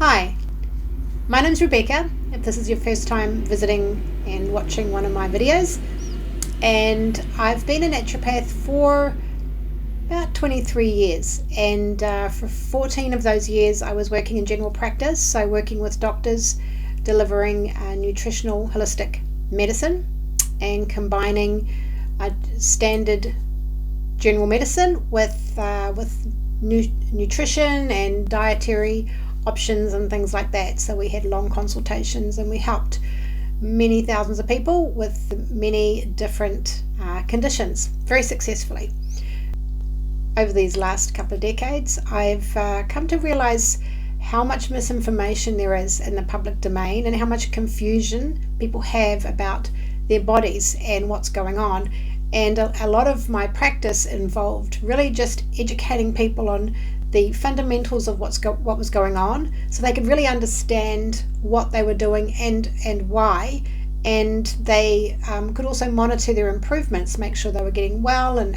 Hi, my name's Rebecca, if this is your first time visiting and watching one of my videos, and I've been a naturopath for about 23 years, and for 14 of those years I was working in general practice, so working with doctors, delivering nutritional holistic medicine and combining standard general medicine with nutrition and dietary options and things like that. So we had long consultations and we helped many thousands of people with many different conditions very successfully. Over these last couple of decades, I've come to realize how much misinformation there is in the public domain and how much confusion people have about their bodies and what's going on. And a lot of my practice involved really just educating people on the fundamentals of what was going on, so they could really understand what they were doing and why, and they could also monitor their improvements, make sure they were getting well and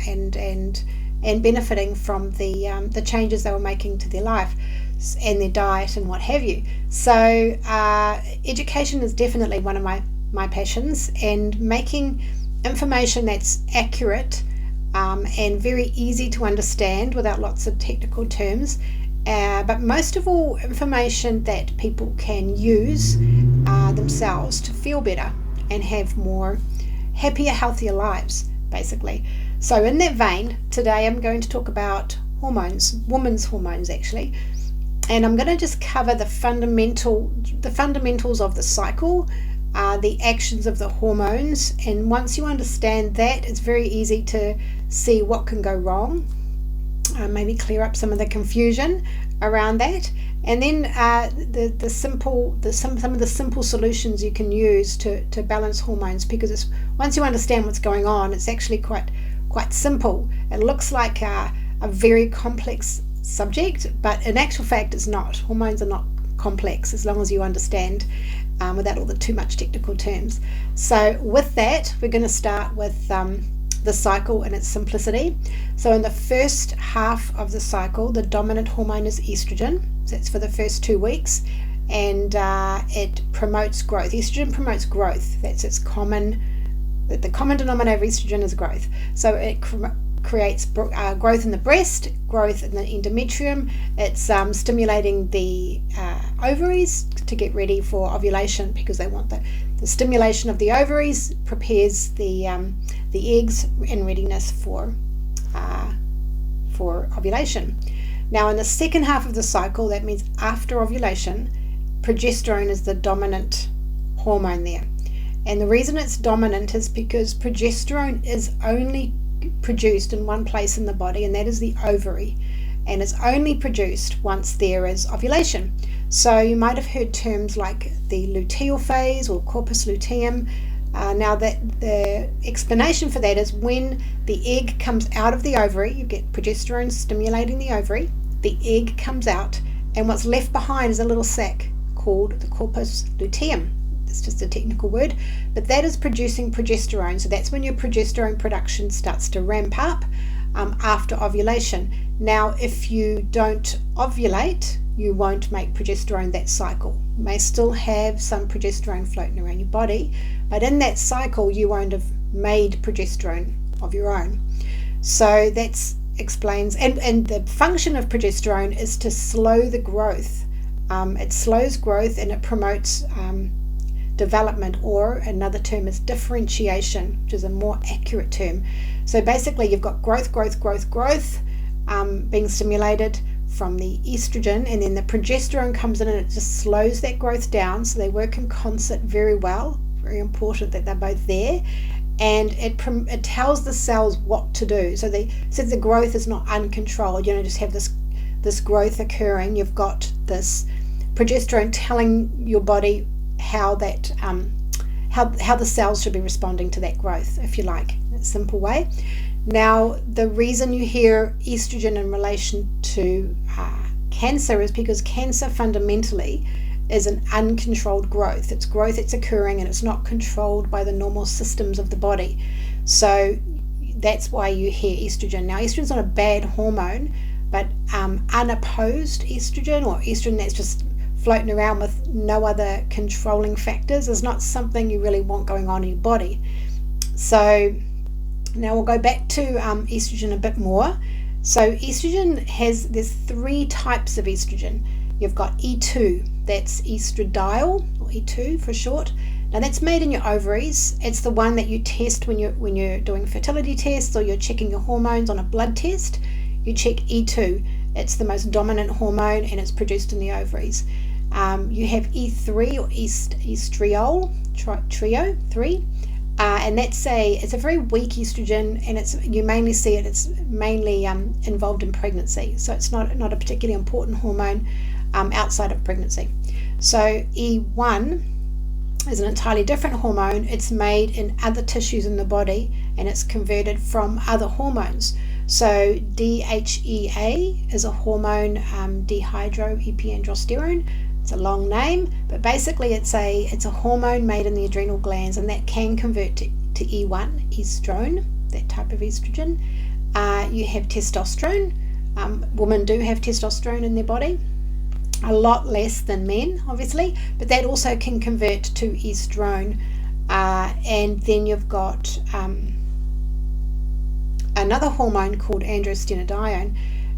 benefiting from the changes they were making to their life and their diet and what have you. So education is definitely one of my passions, and making information that's accurate and very easy to understand without lots of technical terms, but most of all information that people can use themselves to feel better and have more happier, healthier lives, basically. So in that vein, today I'm going to talk about hormones, women's hormones actually, and I'm going to just cover the fundamentals of the cycle, the actions of the hormones, and once you understand that, it's very easy to see what can go wrong, maybe clear up some of the confusion around that, and then some of the simple solutions you can use to balance hormones, because once you understand what's going on, it's actually quite simple. It looks like a very complex subject, but in actual fact it's not. Hormones are not complex as long as you understand without all the too much technical terms. So with that, we're going to start with the cycle and its simplicity. So in the first half of the cycle, the dominant hormone is estrogen. So it's for the first 2 weeks, and it promotes growth. Estrogen promotes growth. That's the common denominator of estrogen is growth. So it creates growth in the breast, growth in the endometrium. It's stimulating the ovaries to get ready for ovulation, because they want the stimulation of the ovaries prepares the eggs in readiness for ovulation. Now in the second half of the cycle, that means after ovulation, progesterone is the dominant hormone there. And the reason it's dominant is because progesterone is only produced in one place in the body, and that is the ovary, and it's only produced once there is ovulation. So you might have heard terms like the luteal phase or corpus luteum. Now that the explanation for that is when the egg comes out of the ovary, you get progesterone stimulating the ovary, the egg comes out, and what's left behind is a little sac called the corpus luteum. It's just a technical word, but that is producing progesterone. So that's when your progesterone production starts to ramp up after ovulation. Now if you don't ovulate, you won't make progesterone that cycle. You may still have some progesterone floating around your body, but in that cycle you won't have made progesterone of your own. So that explains, and the function of progesterone is to slow the growth. It slows growth and it promotes development, or another term is differentiation, which is a more accurate term. So basically you've got growth being stimulated from the estrogen, and then the progesterone comes in and it just slows that growth down, so they work in concert very well. Very important that they're both there, and it tells the cells what to do. So the growth is not uncontrolled. You don't just have this growth occurring. You've got this progesterone telling your body how the cells should be responding to that growth, if you like, in a simple way. Now the reason you hear estrogen in relation to cancer is because cancer fundamentally is an uncontrolled growth. It's growth that's occurring and it's not controlled by the normal systems of the body. So that's why you hear estrogen. Now estrogen's not a bad hormone, but unopposed estrogen, or estrogen that's just floating around with no other controlling factors is not something you really want going on in your body. So now we'll go back to estrogen a bit more. So estrogen there's 3 types of estrogen. You've got E2, that's estradiol, or E2 for short. Now that's made in your ovaries. It's the one that you test when you're doing fertility tests or you're checking your hormones on a blood test. You check E2. It's the most dominant hormone and it's produced in the ovaries. You have E3 or estriol, trio 3, and it's a very weak estrogen, and you mainly see it's mainly involved in pregnancy. So it's not a particularly important hormone outside of pregnancy. So E1 is an entirely different hormone. It's made in other tissues in the body and it's converted from other hormones. So DHEA is a hormone, dehydroepiandrosterone. It's a long name, but basically it's a hormone made in the adrenal glands, and that can convert to E1, estrone, that type of estrogen. You have testosterone. Women do have testosterone in their body, a lot less than men, obviously, but that also can convert to estrone. And then you've got another hormone called androstenedione.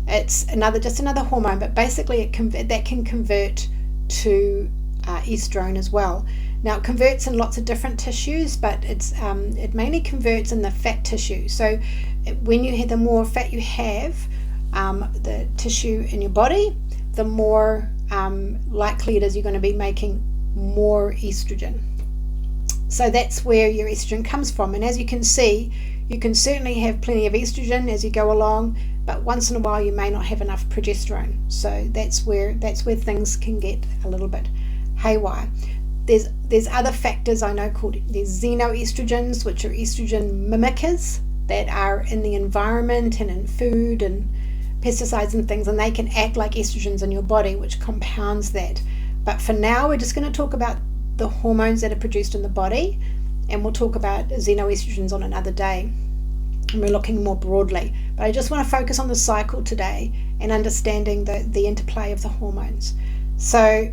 It's just another hormone, but basically that can convert to estrone as well. Now it converts in lots of different tissues, but it mainly converts in the fat tissue. So the more fat you have, the tissue in your body, the more likely it is you're going to be making more estrogen. So that's where your estrogen comes from. And as you can see, you can certainly have plenty of estrogen as you go along, but once in a while you may not have enough progesterone. So that's where things can get a little bit haywire. There's other factors I know there's xenoestrogens, which are estrogen mimickers that are in the environment and in food and pesticides and things, and they can act like estrogens in your body, which compounds that. But for now, we're just going to talk about the hormones that are produced in the body, and we'll talk about xenoestrogens on another day, and we're looking more broadly. But I just want to focus on the cycle today and understanding the interplay of the hormones. So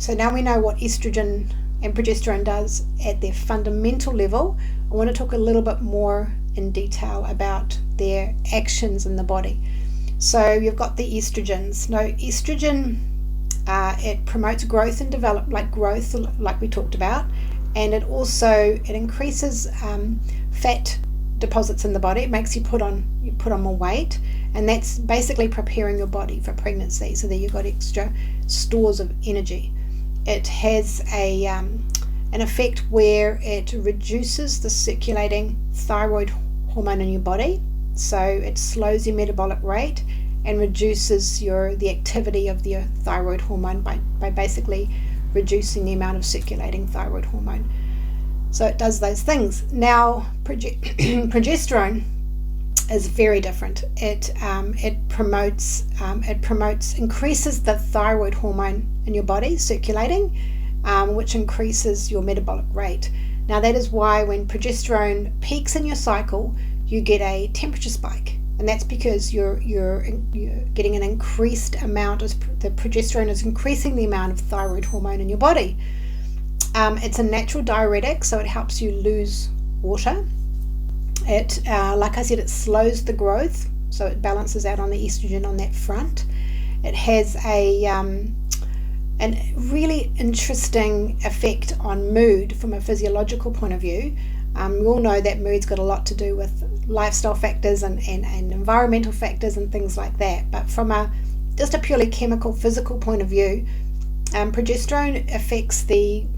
now we know what estrogen and progesterone does at their fundamental level. I want to talk a little bit more in detail about their actions in the body. So you've got the estrogens. Now estrogen, it promotes growth and growth, like we talked about, and it increases fat deposits in the body. It makes you put on more weight, and that's basically preparing your body for pregnancy, so that you've got extra stores of energy. It has an effect where it reduces the circulating thyroid hormone in your body, so it slows your metabolic rate and reduces the activity of the thyroid hormone by basically reducing the amount of circulating thyroid hormone. So it does those things. Now progesterone is very different. It increases the thyroid hormone in your body circulating, which increases your metabolic rate. Now that is why when progesterone peaks in your cycle, you get a temperature spike, and that's because you're getting an increased amount of the progesterone is increasing the amount of thyroid hormone in your body. It's a natural diuretic, so it helps you lose water. It, like I said, it slows the growth, so it balances out on the estrogen on that front. It has a really interesting effect on mood from a physiological point of view. We all know that mood's got a lot to do with lifestyle factors and environmental factors and things like that. But from just a purely chemical, physical point of view, progesterone affects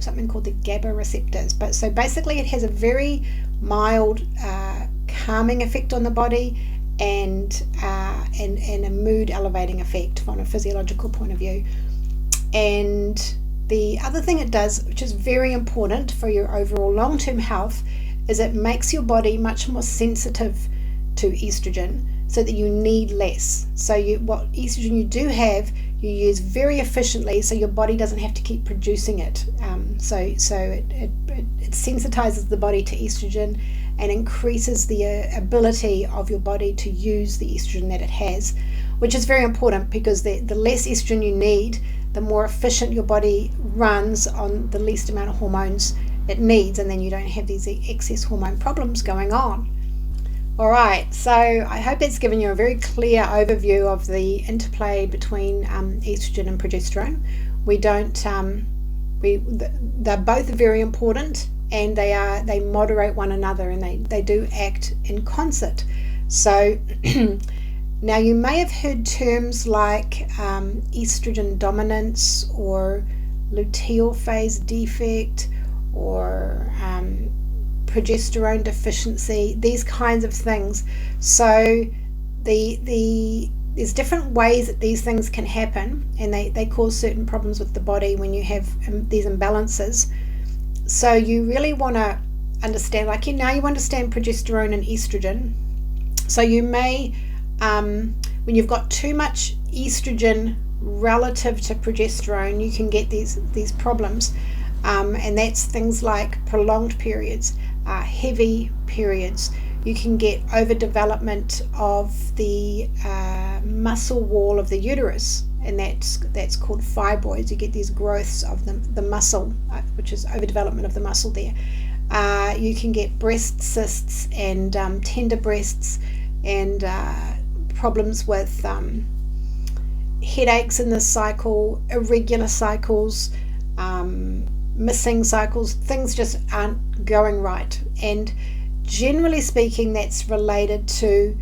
something called the GABA receptors. But so basically, it has a very mild calming effect on the body and a mood elevating effect from a physiological point of view. And the other thing it does, which is very important for your overall long-term health, is it makes your body much more sensitive to estrogen, so that you need less. So what estrogen you do have, you use very efficiently, so your body doesn't have to keep producing it. So it sensitizes the body to estrogen and increases the ability of your body to use the estrogen that it has, which is very important, because the less estrogen you need, the more efficient your body runs on the least amount of hormones it needs, and then you don't have these excess hormone problems going on. All right, so I hope it's given you a very clear overview of the interplay between estrogen and progesterone. They're both very important, and they moderate one another, and they do act in concert. So now you may have heard terms like estrogen dominance or luteal phase defect or progesterone deficiency, these kinds of things. So there's different ways that these things can happen, and they cause certain problems with the body when you have these imbalances. So you really want to understand, like now you understand progesterone and estrogen. So you may, when you've got too much estrogen relative to progesterone, you can get these problems, and that's things like prolonged periods, heavy periods. You can get overdevelopment of the muscle wall of the uterus, and that's called fibroids. You get these growths of the muscle, which is overdevelopment of the muscle there. You can get breast cysts and tender breasts, and problems with headaches in the cycle, irregular cycles, missing cycles. Things just aren't going right, and generally speaking, that's related to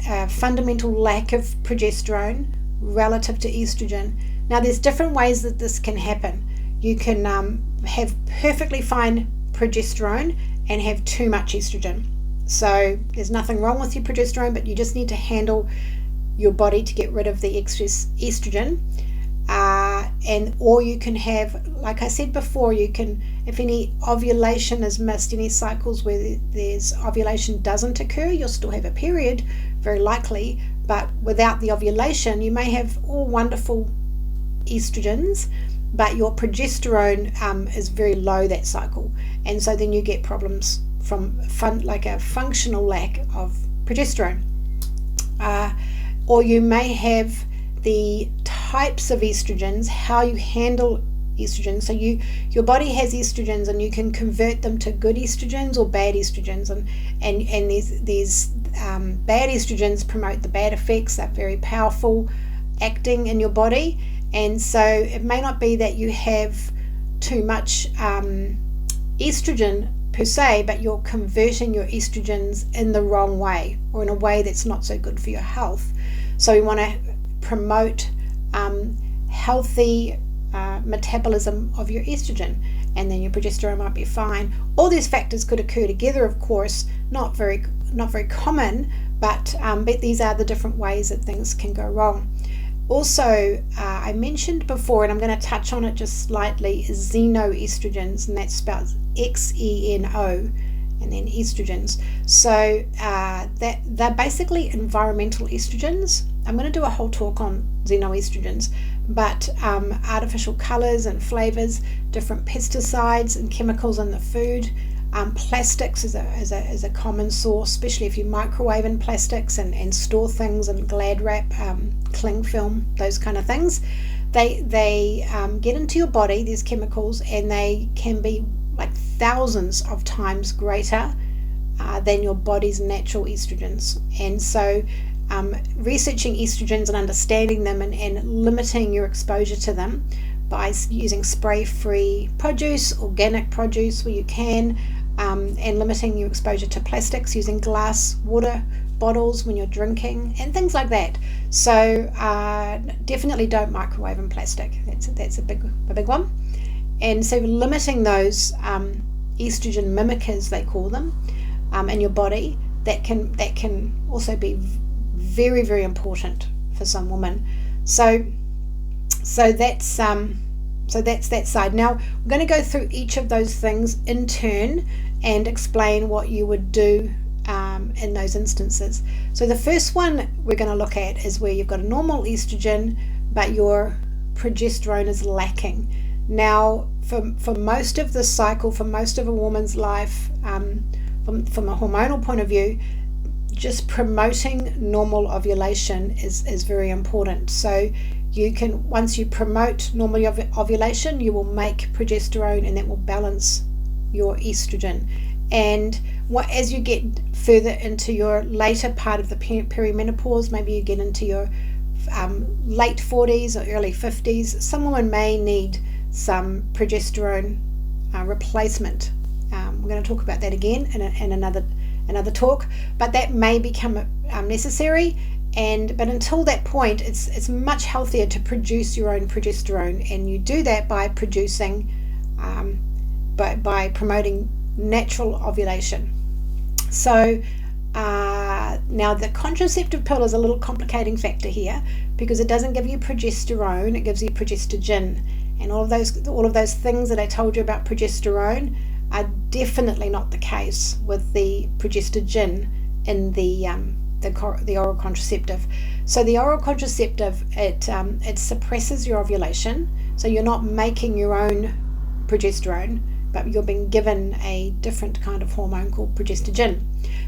a fundamental lack of progesterone relative to estrogen. Now, there's different ways that this can happen. You can have perfectly fine progesterone and have too much estrogen. So there's nothing wrong with your progesterone, but you just need to handle your body to get rid of the excess estrogen. Or you can have, like I said before, you can, if any ovulation is missed, any cycles where there's ovulation doesn't occur, you'll still have a period, very likely, but without the ovulation, you may have all wonderful estrogens, but your progesterone is very low that cycle, and so then you get problems from like a functional lack of progesterone. Or you may have the types of estrogens, how you handle estrogen. So your body has estrogens, and you can convert them to good estrogens or bad estrogens, and these bad estrogens promote the bad effects. They're very powerful acting in your body, and so it may not be that you have too much estrogen per se, but you're converting your estrogens in the wrong way, or in a way that's not so good for your health. So we want to promote healthy metabolism of your estrogen, and then your progesterone might be fine. All these factors could occur together, of course, not very common, but these are the different ways that things can go wrong. Also, I mentioned before, and I'm going to touch on it just slightly, is xenoestrogens, and that's spelled XENO, and then estrogens. So they're basically environmental estrogens. I'm going to do a whole talk on xenoestrogens, but artificial colors and flavors, different pesticides and chemicals in the food, plastics is a common source, especially if you microwave in plastics and store things in Glad wrap, cling film, those kind of things. They get into your body, these chemicals, and they can be like thousands of times greater than your body's natural estrogens. And so researching estrogens and understanding them and limiting your exposure to them by using spray-free produce, organic produce where you can, and limiting your exposure to plastics, using glass water bottles when you're drinking, and things like that. So definitely don't microwave in plastic. That's a big one. And so limiting those estrogen mimickers, they call them, in your body, that can also be very, very important for some women. So that's that side. Now I'm going to go through each of those things in turn and explain what you would do in those instances. So the first one we're going to look at is where you've got a normal estrogen, but your progesterone is lacking. Now, for most of the cycle, for most of a woman's life, from a hormonal point of view, just promoting normal ovulation is very important. So you can, once you promote normal ovulation, you will make progesterone, and that will balance your estrogen. And as you get further into your later part of the perimenopause, maybe you get into your late 40s or early 50s, some women may need some progesterone replacement. We're going to talk about that again in another talk, but that may become necessary. But until that point, it's much healthier to produce your own progesterone, and you do that by producing by promoting natural ovulation. So now the contraceptive pill is a little complicating factor here, because it doesn't give you progesterone, it gives you progestogen, and all of those things that I told you about progesterone are definitely not the case with the progestogen in the oral contraceptive. So the oral contraceptive, it suppresses your ovulation, so you're not making your own progesterone, but you're being given a different kind of hormone called progestogen.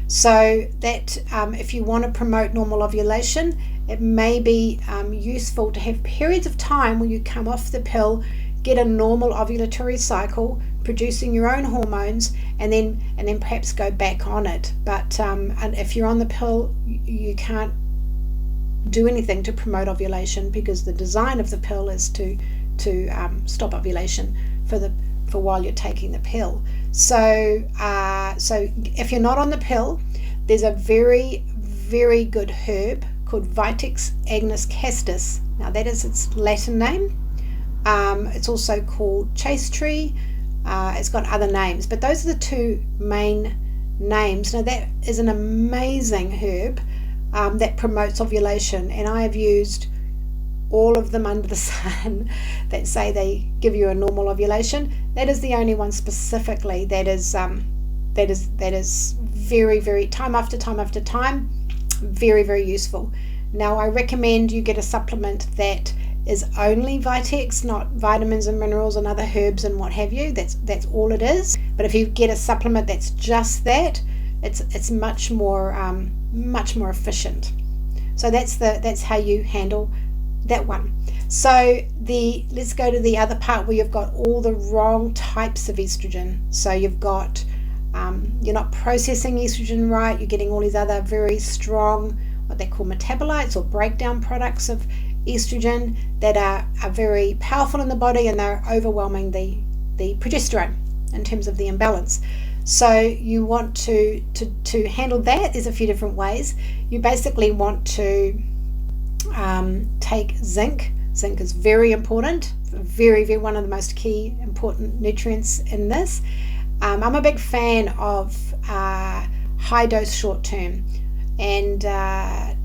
So that if you want to promote normal ovulation, it may be useful to have periods of time where you come off the pill, get a normal ovulatory cycle, producing your own hormones, and then perhaps go back on it. But and if you're on the pill, you can't do anything to promote ovulation, because the design of the pill is to stop ovulation for while you're taking the pill. So if you're not on the pill, there's a very, very good herb called Vitex agnus castus. Now that is its Latin name. It's also called chase tree. It's got other names, but those are the two main names. Now that is an amazing herb that promotes ovulation, and I have used all of them under the sun that say they give you a normal ovulation. That is the only one specifically that is very, very, time after time after time, very, very useful. Now I recommend you get a supplement that is only Vitex, not vitamins and minerals and other herbs and what have you. That's all it is. But if you get a supplement that's just that, it's much more efficient. So that's how you handle that one. So let's go to the other part where you've got all the wrong types of estrogen. So you've got you're not processing estrogen right. You're getting all these other very strong, what they call metabolites or breakdown products of estrogen that are very powerful in the body, and they're overwhelming the progesterone in terms of the imbalance. So you want to handle that. There's a few different ways. You basically want to take zinc. Zinc is very important, very, very one of the most key important nutrients in this. I'm a big fan of high dose short term, and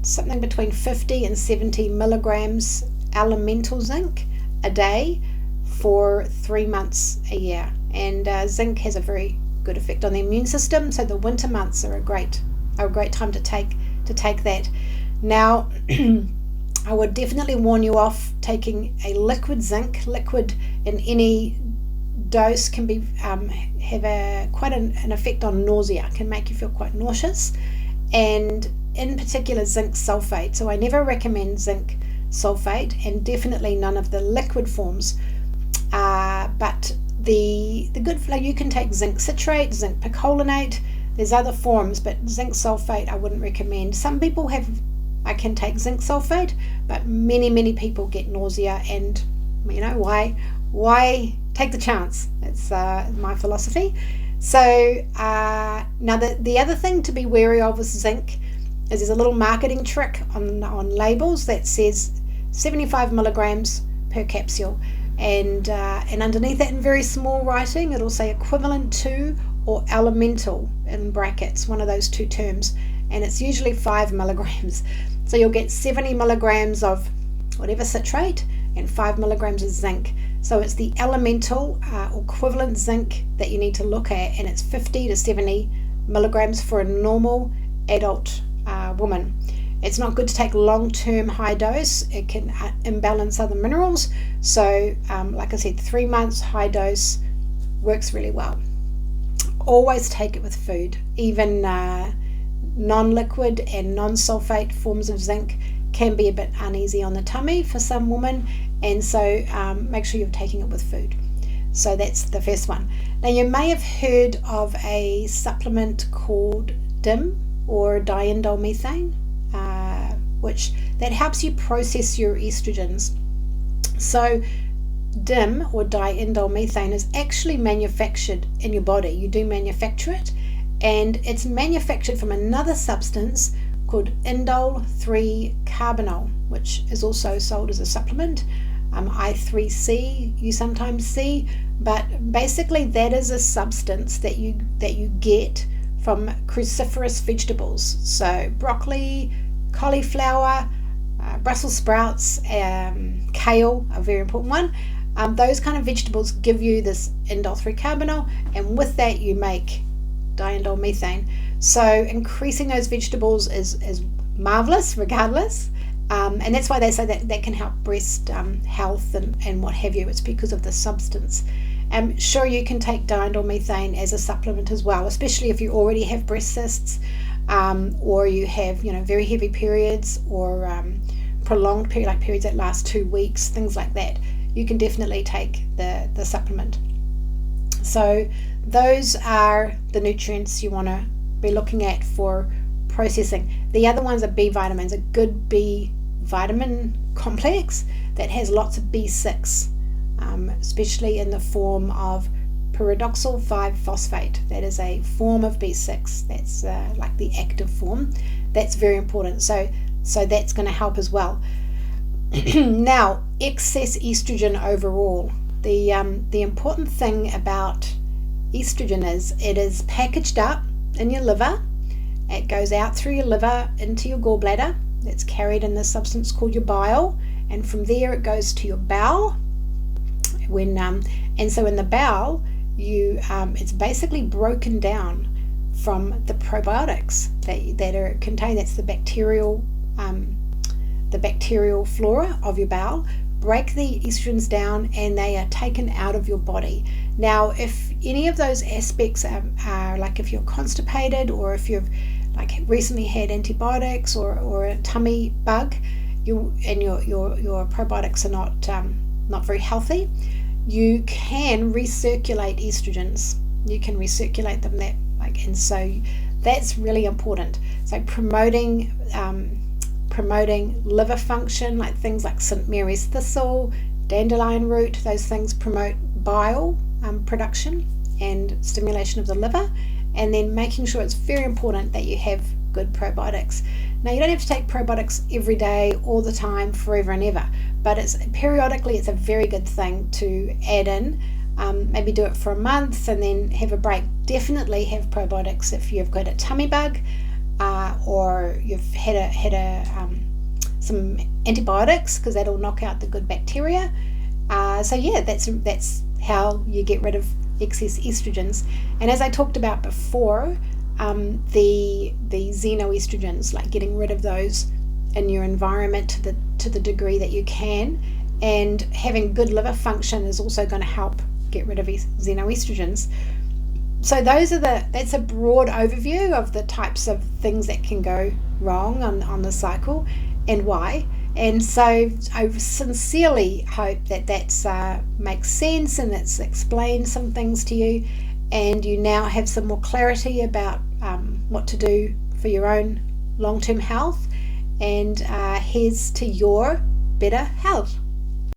something between 50 and 70 milligrams elemental zinc a day for 3 months a year. And zinc has a very good effect on the immune system, so the winter months are a great time to take that. Now I would definitely warn you off taking a liquid zinc. Liquid in any dose can be have quite an effect on nausea, can make you feel quite nauseous, and in particular zinc sulfate. So I never recommend zinc sulfate, and definitely none of the liquid forms. But the good, you can take zinc citrate, zinc picolinate. There's other forms, but zinc sulfate I wouldn't recommend. Some people can take zinc sulfate, but many people get nausea, and why take the chance? It's my philosophy. So now the other thing to be wary of with zinc is there's a little marketing trick on labels that says 75 milligrams per capsule, and underneath that in very small writing it'll say equivalent to or elemental in brackets, one of those two terms, and it's usually 5 milligrams. So you'll get 70 milligrams of whatever citrate and 5 milligrams of zinc. So it's the elemental equivalent zinc that you need to look at, and it's 50 to 70 milligrams for a normal adult woman. It's not good to take long-term high dose. It can imbalance other minerals. So like I said, 3 months high dose works really well. Always take it with food. Even non-liquid and non-sulfate forms of zinc can be a bit uneasy on the tummy for some women, and so make sure you're taking it with food. So that's the first one. Now, you may have heard of a supplement called DIM, or diindolylmethane, which that helps you process your estrogens. So DIM, or diindolylmethane, is actually manufactured in your body. You do manufacture it, and it's manufactured from another substance called indole 3-carbinol, which is also sold as a supplement. I3C you sometimes see, but basically that is a substance that you get from cruciferous vegetables. So broccoli, cauliflower, Brussels sprouts, kale, a very important one. Those kind of vegetables give you this indole 3-carbinol, and with that you make diindolylmethane. So increasing those vegetables is marvelous regardless, and that's why they say that can help breast health and what have you. It's because of the substance. Sure, you can take diindolylmethane as a supplement as well, especially if you already have breast cysts, or you have very heavy periods, or prolonged period, like periods that last 2 weeks, things like that. You can definitely take the supplement. So those are the nutrients you want to be looking at for processing. The other ones are B vitamins, a good B vitamin complex that has lots of B6, especially in the form of pyridoxal 5-phosphate. That is a form of B6. That's like the active form. That's very important. So that's going to help as well. Now, excess estrogen overall. The important thing about estrogen is it is packaged up in your liver. It goes out through your liver into your gallbladder. It's carried in this substance called your bile, and from there it goes to your bowel. And so in the bowel, it's basically broken down from the probiotics that are contained. That's the bacterial flora of your bowel. Break the estrogens down, and they are taken out of your body. Now, if any of those aspects are like if you're constipated, or if you've like recently had antibiotics or a tummy bug, your probiotics are not very healthy, you can recirculate estrogens. You can recirculate them and so that's really important. So promoting liver function, like things like St. Mary's thistle, dandelion root, those things promote bile production and stimulation of the liver, and then making sure it's very important that you have good probiotics. Now, you don't have to take probiotics every day, all the time, forever and ever, but periodically it's a very good thing to add in. Maybe do it for a month and then have a break. Definitely have probiotics if you've got a tummy bug, or you've had some antibiotics, because that'll knock out the good bacteria. So yeah, that's how you get rid of excess estrogens. And as I talked about before, the xenoestrogens, like getting rid of those in your environment to the degree that you can, and having good liver function is also going to help get rid of xenoestrogens. So that's a broad overview of the types of things that can go wrong on the cycle and why. And so I sincerely hope that makes sense, and it's explained some things to you, and you now have some more clarity about what to do for your own long-term health. And here's to your better health.